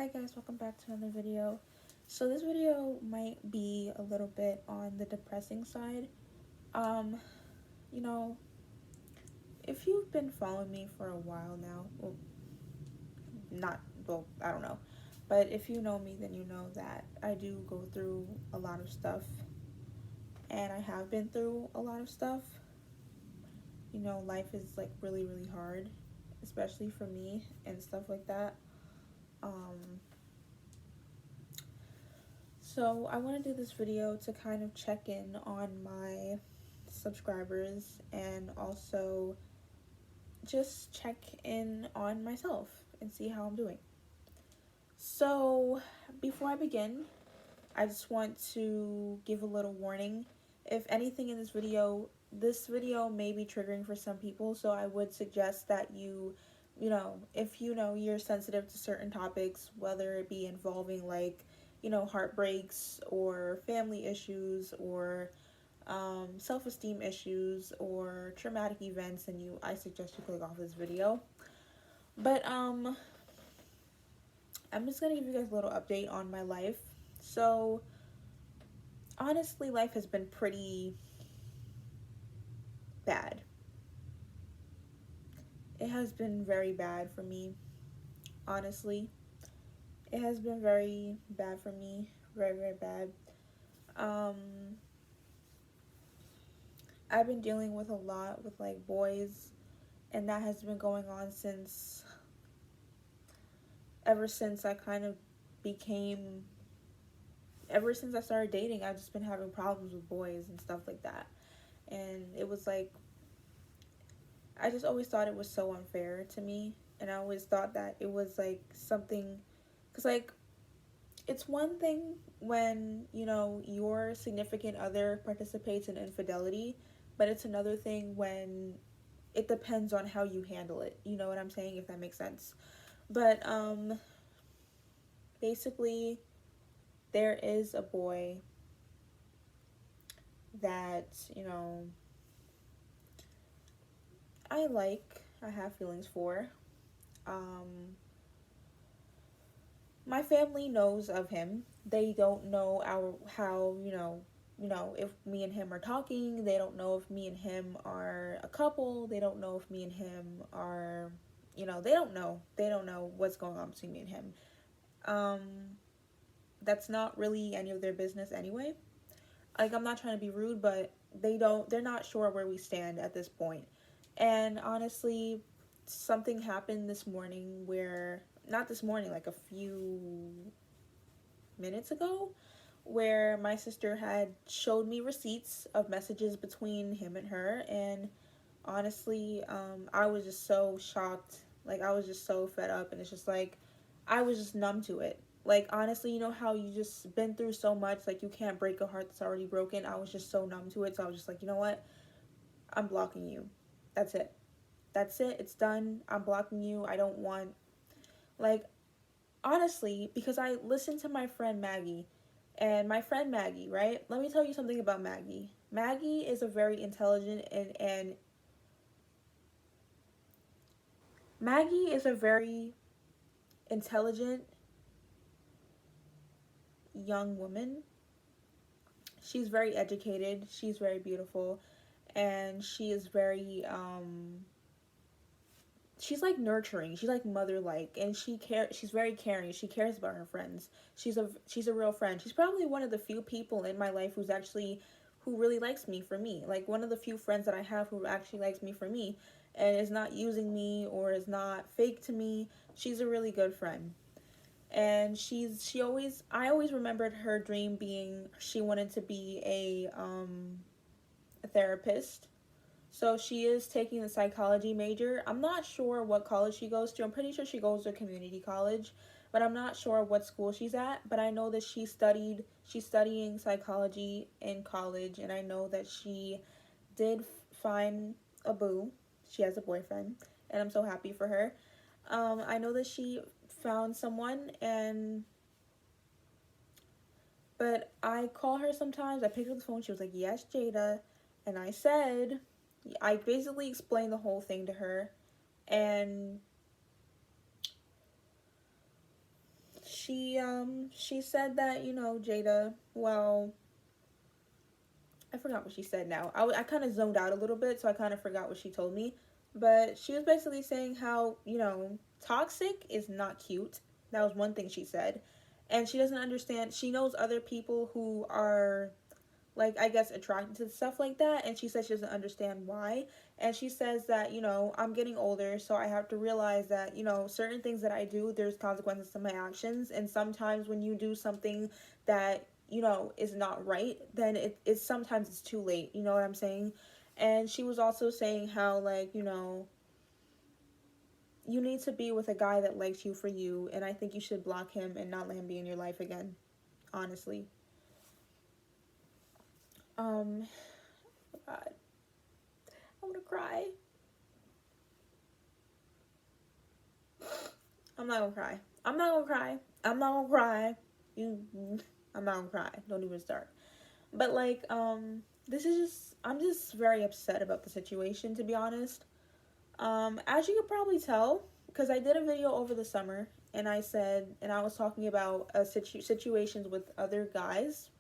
Hi guys, welcome back to another video. So this video might be a little bit on the depressing side. Um, you know, if you've been following me for a while now, well, I don't know. But if you know me, then you know that I do go through a lot of stuff. And I have been through a lot of stuff. Life is like really, really hard, especially for me and stuff like that. Um, So I want to do this video to kind of check in on my subscribers and also just check in on myself and see how I'm doing. So before I begin, I just want to give a little warning. If anything in this video may be triggering for some people, so I would suggest that if you're sensitive to certain topics, whether it be involving heartbreaks or family issues or self-esteem issues or traumatic events, and I suggest you click off this video. But I'm just gonna give you guys a little update on my life. So honestly, life has been pretty bad. It has been very bad for me, honestly. It has been very bad for me, very, very bad. Um, I've been dealing with a lot with like boys, and that has been going on ever since I kind of became, ever since I started dating. I've just been having problems with boys and stuff like that. And it was like, I just always thought it was so unfair to me. And I always thought that it was like something, because like, it's one thing when, your significant other participates in infidelity, but it's another thing when it depends on how you handle it. You know what I'm saying? If that makes sense. But basically, there is a boy that, I have feelings for. My family knows of him. They don't know how, if me and him are talking. They don't know if me and him are a couple. They don't know if me and him are, they don't know. They don't know what's going on between me and him. Um, that's not really any of their business anyway. Like, I'm not trying to be rude, but they're not sure where we stand at this point. And honestly, something happened this morning not this morning, like a few minutes ago, where my sister had showed me receipts of messages between him and her. And honestly, I was just so shocked. Like, I was just so fed up, and it's just like, I was just numb to it. Like, honestly, you know how you just been through so much, like, you can't break a heart that's already broken. I was just so numb to it, so I was just like, you know what, I'm blocking you. That's it. That's it. It's done. I'm blocking you. I don't want, like, honestly, because I listened to my friend Maggie, and my friend Maggie, right? Let me tell you something about Maggie. Maggie is a very intelligent and Maggie is a very intelligent young woman. She's very educated, she's very beautiful, and she is very she's like nurturing, she's like mother like, and she's very caring. She cares about her friends. She's a real friend. She's probably one of the few people in my life who really likes me for me. Like, one of the few friends that I have who actually likes me for me and is not using me or is not fake to me. She's a really good friend. And I always remembered her dream being, she wanted to be a therapist. So she is taking the psychology major. I'm not sure what college she goes to. I'm pretty sure she goes to community college, but I'm not sure what school she's at. But I know that she's studying psychology in college, and I know that she did find a boo. She has a boyfriend, and I'm so happy for her. I know that she found someone, but I call her sometimes. I pick up the phone. She was like, "Yes, Jada," and I basically explained the whole thing to her, and she said that, Jada, well, I forgot what she said now. I kind of zoned out a little bit, so I kind of forgot what she told me. But she was basically saying how, toxic is not cute. That was one thing she said. And she doesn't understand. She knows other people who are, like, I guess, attracted to stuff like that. And she says she doesn't understand why. And she says that, I'm getting older, so I have to realize that, certain things that I do, there's consequences to my actions. And sometimes when you do something that is not right, then it's sometimes it's too late, you know what I'm saying? And she was also saying how, like, you need to be with a guy that likes you for you, and I think you should block him and not let him be in your life again, honestly. um God, I want to cry. I'm not gonna cry. I'm not gonna cry. I'm not gonna cry. you I'm not gonna cry, don't even start. But like, this is just, I'm just very upset about the situation, to be honest. As you could probably tell, because I did a video over the summer, and I was talking about situations with other guys.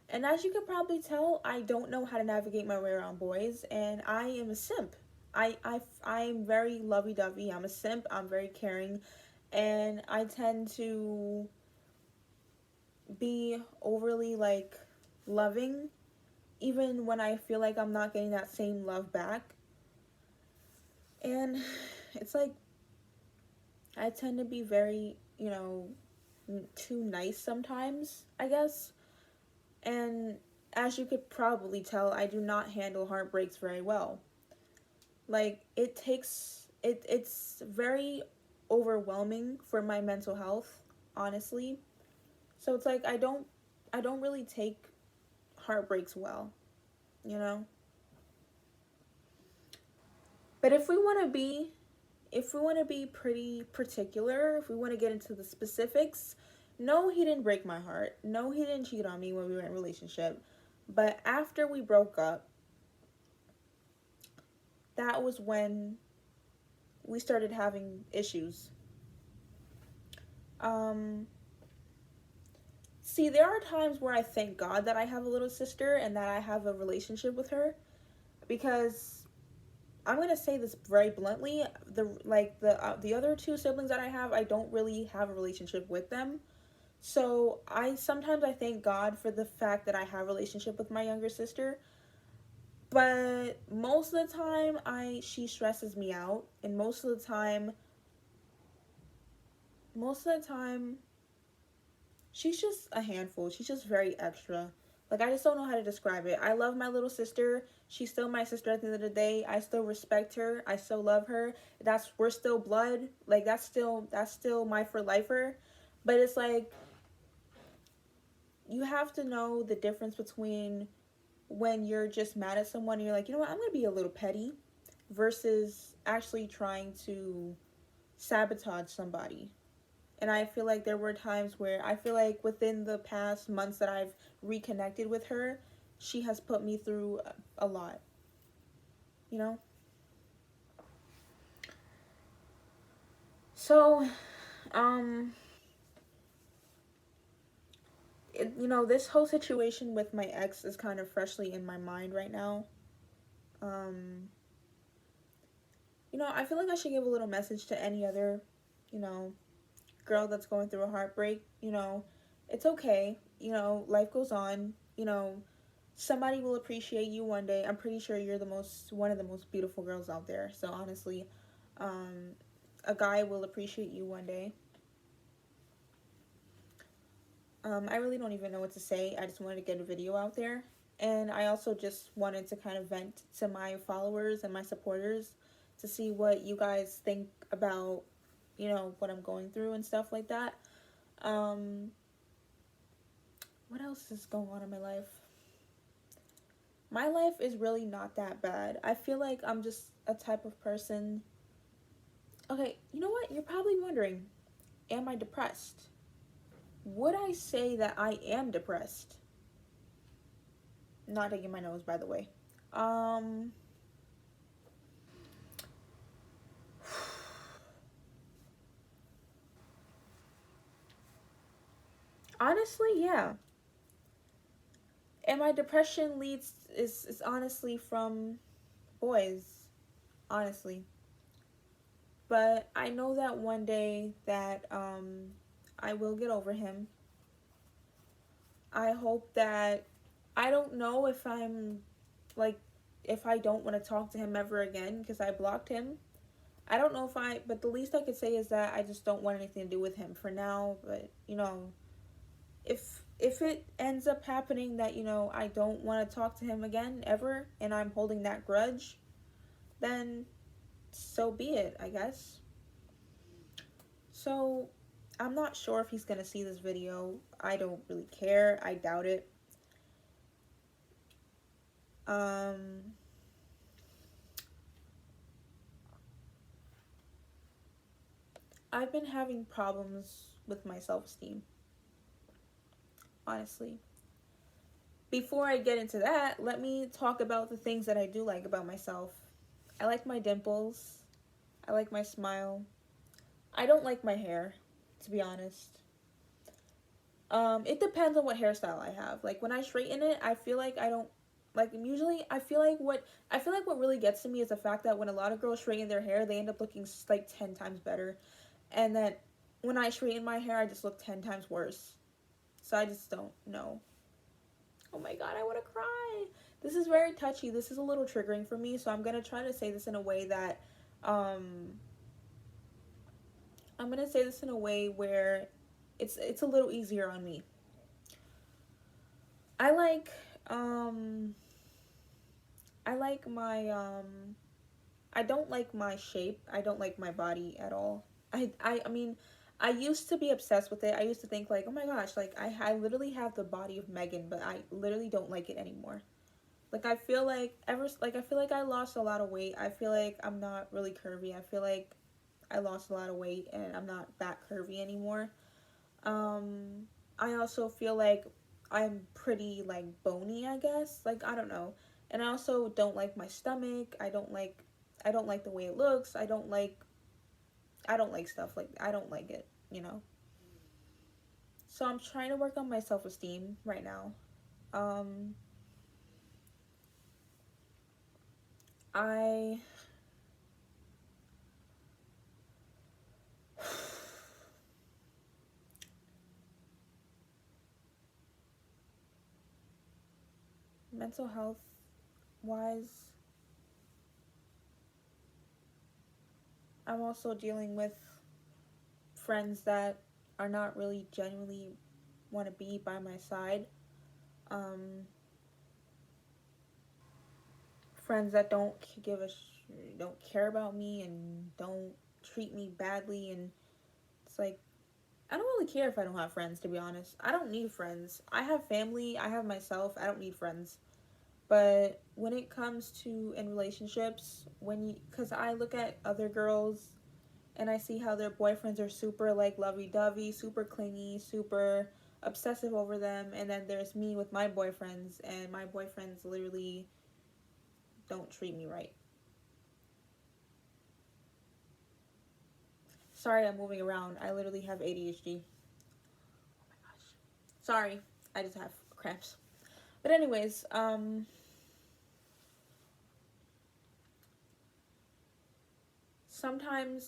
And as you could probably tell, I don't know how to navigate my way around boys, and I am a simp. I'm very lovey-dovey. I'm a simp. I'm very caring, and I tend to be overly, like, loving, even when I feel like I'm not getting that same love back. And it's like, I tend to be very, too nice sometimes, I guess. And as you could probably tell, I do not handle heartbreaks very well. Like, it's very overwhelming for my mental health, honestly. So it's like, I don't really take heartbreaks well, you know? But if we want to be pretty particular, if we want to get into the specifics, no, he didn't break my heart. No, he didn't cheat on me when we were in a relationship. But after we broke up, that was when we started having issues. Um, See, there are times where I thank God that I have a little sister and that I have a relationship with her, because I'm gonna say this very bluntly. The other two siblings that I have, I don't really have a relationship with them. So I thank God for the fact that I have a relationship with my younger sister. But most of the time, I she stresses me out, and most of the time, she's just a handful. She's just very extra. Like, I just don't know how to describe it. I love my little sister. She's still my sister at the end of the day. I still respect her. I still love her. We're still blood. Like, that's still my for lifer. But it's like, you have to know the difference between when you're just mad at someone and you're like, you know what, I'm gonna be a little petty, versus actually trying to sabotage somebody. And I feel like there were times where I feel like within the past months that I've reconnected with her, she has put me through a lot, you know? So, um, this whole situation with my ex is kind of freshly in my mind right now. Um, I feel like I should give a little message to any other, you know, girl that's going through a heartbreak. It's okay. Life goes on. Somebody will appreciate you one day. I'm pretty sure you're one of the most beautiful girls out there. So honestly, um, a guy will appreciate you one day. I really don't even know what to say. I just wanted to get a video out there. And I also just wanted to kind of vent to my followers and my supporters to see what you guys think about, what I'm going through and stuff like that. Um, what else is going on in my life? My life is really not that bad. I feel like I'm just a type of person. Okay, you know what? You're probably wondering, am I depressed? Would I say that I am depressed? Not taking my nose, by the way. Um, Honestly, yeah. And my depression is honestly from boys, honestly. But I know that one day that I will get over him. I hope that I don't know if I'm like if I don't want to talk to him ever again because I blocked him. I don't know if I but the least I could say is that I just don't want anything to do with him for now, but if it ends up happening that I don't want to talk to him again ever and I'm holding that grudge, then so be it, I guess. So I'm not sure if he's gonna see this video. I don't really care. I doubt it. um I've been having problems with my self-esteem, honestly. Before I get into that, let me talk about the things that I do like about myself. I like my dimples. I like my smile. I don't like my hair, to be honest. It depends on what hairstyle I have. Like when I straighten it, I feel like I don't like usually I feel like what really gets to me is the fact that when a lot of girls straighten their hair, they end up looking like 10 times better. And that when I straighten my hair, I just look 10 times worse. So I just don't know. Oh my god, I want to cry. This is very touchy. This is a little triggering for me, so I'm going to try to say this in a way that um I'm going to say this in a way where it's a little easier on me. I like um I like my I don't like my shape. I don't like my body at all. I mean, I used to be obsessed with it. I used to think like, "Oh my gosh, like I literally have the body of Megan, but I literally don't like it anymore." Like I feel like I lost a lot of weight. I feel like I'm not really curvy. I feel like I lost a lot of weight and I'm not that curvy anymore. Um I also feel like I'm pretty like bony, I guess. Like I don't know. And I also don't like my stomach. I don't like the way it looks. I don't like stuff like I don't like it. So I'm trying to work on my self-esteem right now. Um I mental health wise, I'm also dealing with friends that are not really genuinely want to be by my side. Um, Friends that don't care about me and don't treat me badly, and it's like I don't really care if I don't have friends. To be honest, I don't need friends. I have family. I have myself. I don't need friends. But when it comes to in relationships, because I look at other girls and I see how their boyfriends are super like lovey-dovey, super clingy, super obsessive over them, and then there's me with my boyfriends and my boyfriends literally don't treat me right. Sorry, I'm moving around. I literally have ADHD. Oh my gosh. Sorry, I just have cramps. But anyways, sometimes